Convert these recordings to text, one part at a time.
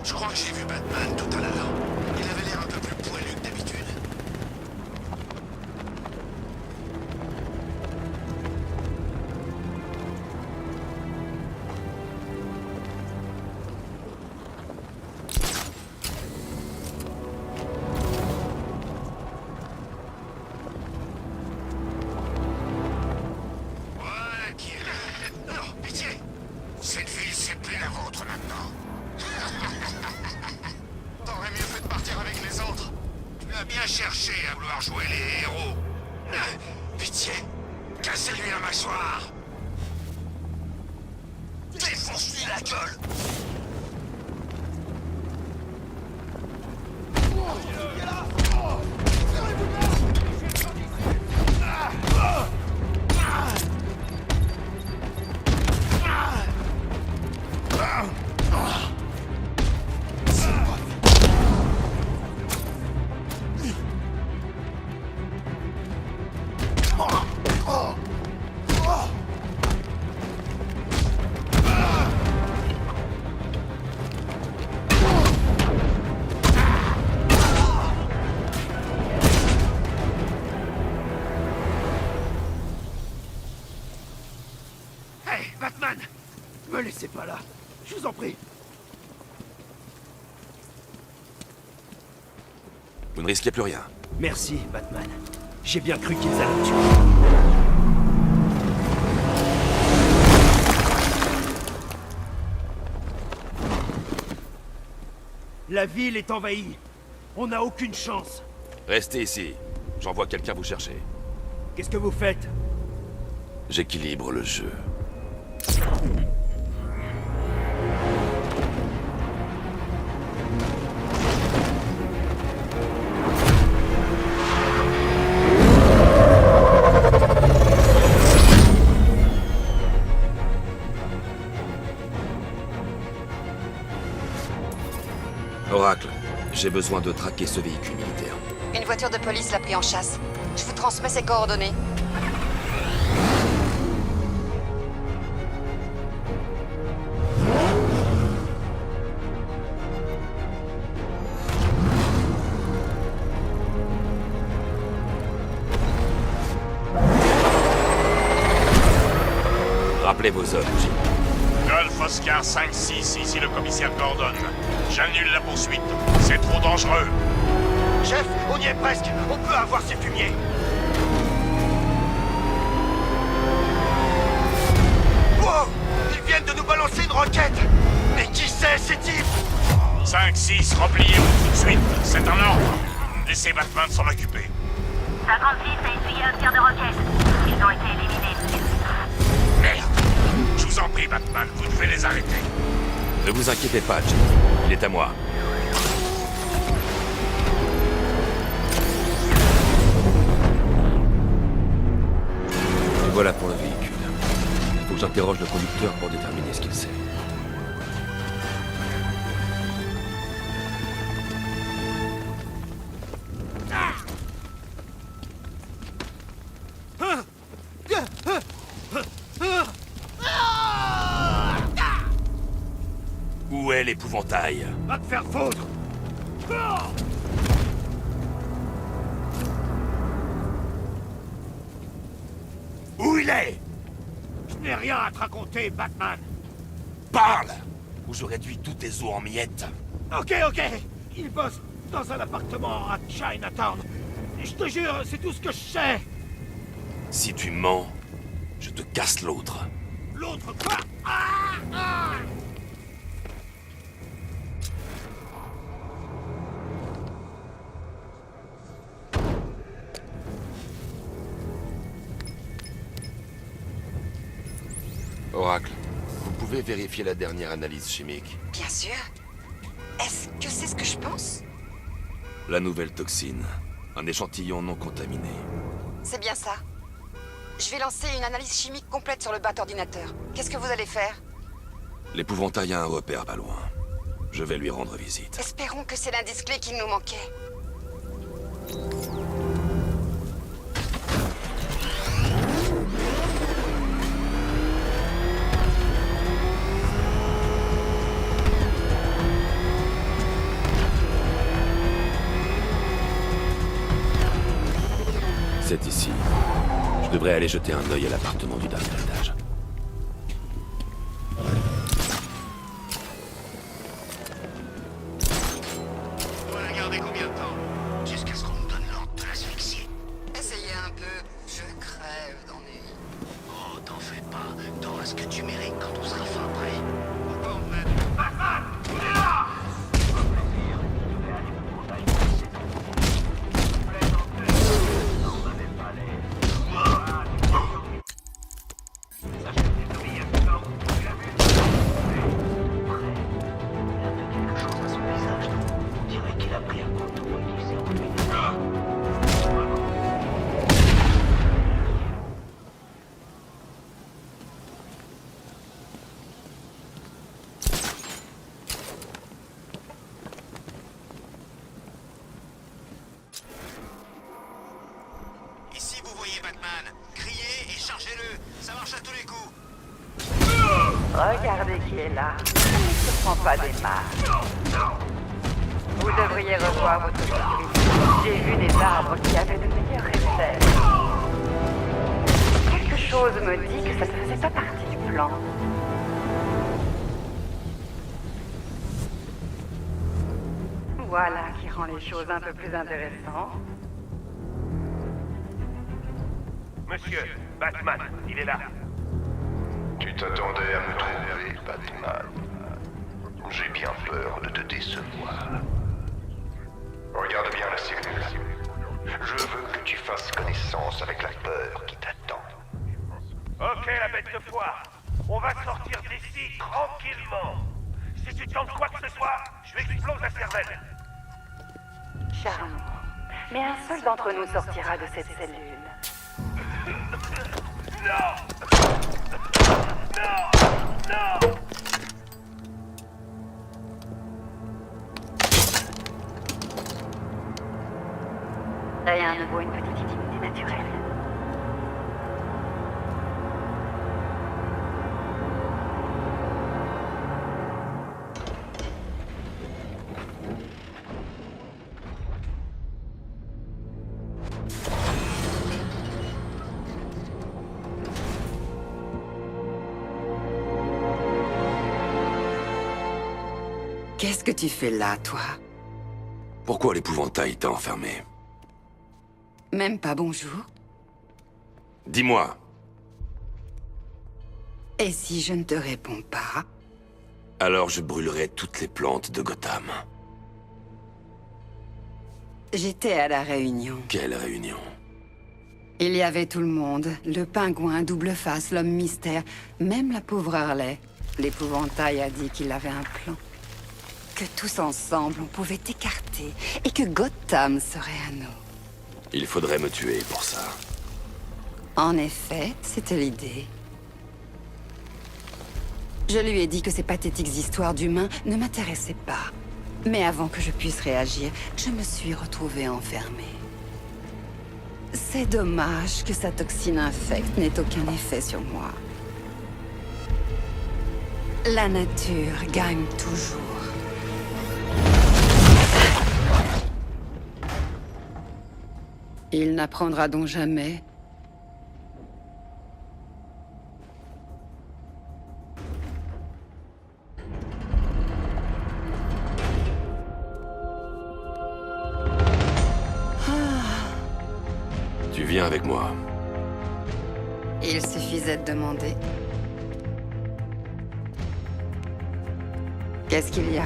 Je crois que j'ai vu Batman tout à l'heure. Il avait l'air un peu plus poilu que d'habitude. Voilà qui est... Non, pitié. Cette ville, c'est plus la vôtre maintenant. T'aurais mieux fait de partir avec les autres. Tu as bien cherché à vouloir jouer les héros. Pitié, cassez-lui la mâchoire. Défonce-lui la gueule. Hey, Batman! Me laissez pas là. Je vous en prie. Vous ne risquez plus rien. Merci, Batman. J'ai bien cru qu'ils allaient me tuer. La ville est envahie. On n'a aucune chance. Restez ici. J'envoie quelqu'un vous chercher. Qu'est-ce que vous faites? J'équilibre le jeu. Oracle, j'ai besoin de traquer ce véhicule militaire. Une voiture de police l'a pris en chasse. Je vous transmets ses coordonnées. Rappelez vos ordres, Jim. Golf Oscar 5-6, ici le commissaire Gordon. J'annule la poursuite. C'est trop dangereux. Chef, on y est presque. On peut avoir ces fumiers. Wow! Ils viennent de nous balancer une roquette. Mais qui c'est ces types? 5-6, repliez-vous tout de suite. C'est un ordre. Laissez Batman s'en occuper. 56 a essuyé un tir de roquette. Ils ont été éliminés. Merde. Je vous en prie, Batman, vous devez les arrêter. Ne vous inquiétez pas, Jim. Il est à moi. Et voilà pour le véhicule. Il faut que j'interroge le conducteur pour déterminer ce qu'il sait. Où est l'épouvantail? Va te faire foutre! Où il est? Je n'ai rien à te raconter, Batman. Parle! Ou je réduis tous tes os en miettes. Ok. Il bosse dans un appartement à Chinatown. Je te jure, c'est tout ce que je sais. Si tu mens, je te casse l'autre. L'autre quoi? Oracle, vous pouvez vérifier la dernière analyse chimique. Bien sûr. Est-ce que c'est ce que je pense? La nouvelle toxine. Un échantillon non contaminé. C'est bien ça. Je vais lancer une analyse chimique complète sur le bat ordinateur. Qu'est-ce que vous allez faire? L'épouvantail a un repère pas loin. Je vais lui rendre visite. Espérons que c'est l'indice clé qui nous manquait. C'est ici. Je devrais aller jeter un œil à l'appartement du dernier étage. On va la garder combien de temps? Jusqu'à ce qu'on nous donne l'ordre de l'asphyxier. Essayez un peu. Je crève d'ennui. Oh, t'en fais pas. T'auras ce que tu mérites quand on sera fin prêt. Ici, vous voyez Batman. Criez et chargez-le. Ça marche à tous les coups. Regardez qui est là. Il ne se prend pas des masques. Vous devriez revoir votre sécurité. J'ai vu des arbres qui avaient de meilleurs réflexes. Quelque chose me dit que ça ne faisait pas partie du plan. Voilà qui rend les choses un peu plus intéressantes. Monsieur, Batman, il est là. Tu t'attendais à me trouver, Batman. J'ai bien peur de te décevoir. Regarde bien la cellule. Je veux que tu fasses connaissance avec la peur qui t'attend. Ok, la bête de foire. On va sortir d'ici tranquillement. Si tu tentes quoi que ce soit, je lui explose la cervelle. Charmant. Mais un seul d'entre nous sortira de cette cellule. Non! Non! Non! Rien ne vaut une petite intimité naturelle. Qu'est-ce que tu fais là, toi? Pourquoi l'épouvantail t'a enfermé? Même pas bonjour? Dis-moi. Et si je ne te réponds pas? Alors je brûlerai toutes les plantes de Gotham. J'étais à la réunion. Quelle réunion? Il y avait tout le monde. Le pingouin, double face, l'homme mystère. Même la pauvre Harley. L'épouvantail a dit qu'il avait un plan. Que tous ensemble, on pouvait t'écarter. Et que Gotham serait à nous. Il faudrait me tuer pour ça. En effet, c'était l'idée. Je lui ai dit que ces pathétiques histoires d'humains ne m'intéressaient pas. Mais avant que je puisse réagir, je me suis retrouvée enfermée. C'est dommage que sa toxine infecte n'ait aucun effet sur moi. La nature gagne toujours. Il n'apprendra donc jamais. Tu viens avec moi. Il suffisait de demander. Qu'est-ce qu'il y a?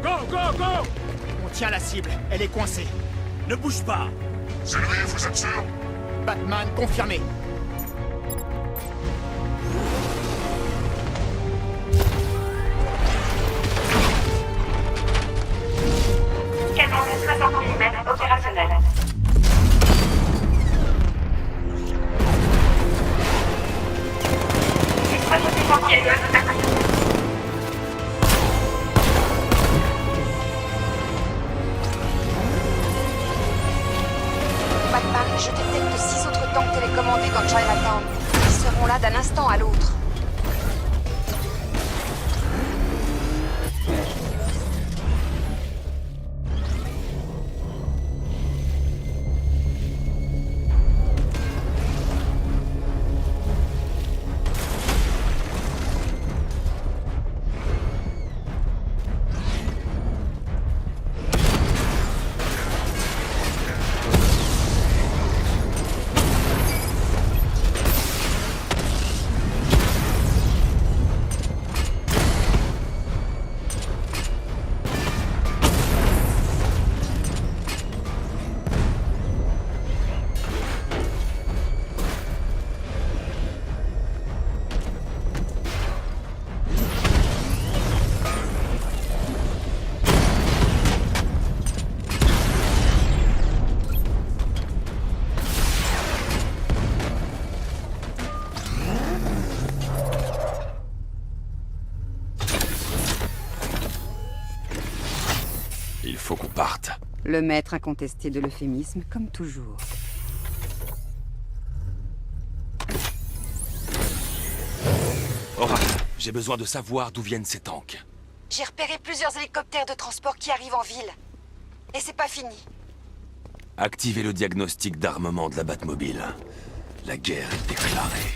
Go, go, go! On tient la cible, elle est coincée. Ne bouge pas. C'est lui, vous êtes sûr? Batman confirmé. Canon de 60 mm opérationnel. Explosion essentielle de l'attaque. Batman, je détecte 6 autres tanks télécommandés dans Chinatown. Ils seront là ça d'un instant à l'autre. Il faut qu'on parte. Le maître incontesté de l'euphémisme, comme toujours. Horace, j'ai besoin de savoir d'où viennent ces tanks. J'ai repéré plusieurs hélicoptères de transport qui arrivent en ville. Et c'est pas fini. Activez le diagnostic d'armement de la Batmobile. La guerre est déclarée.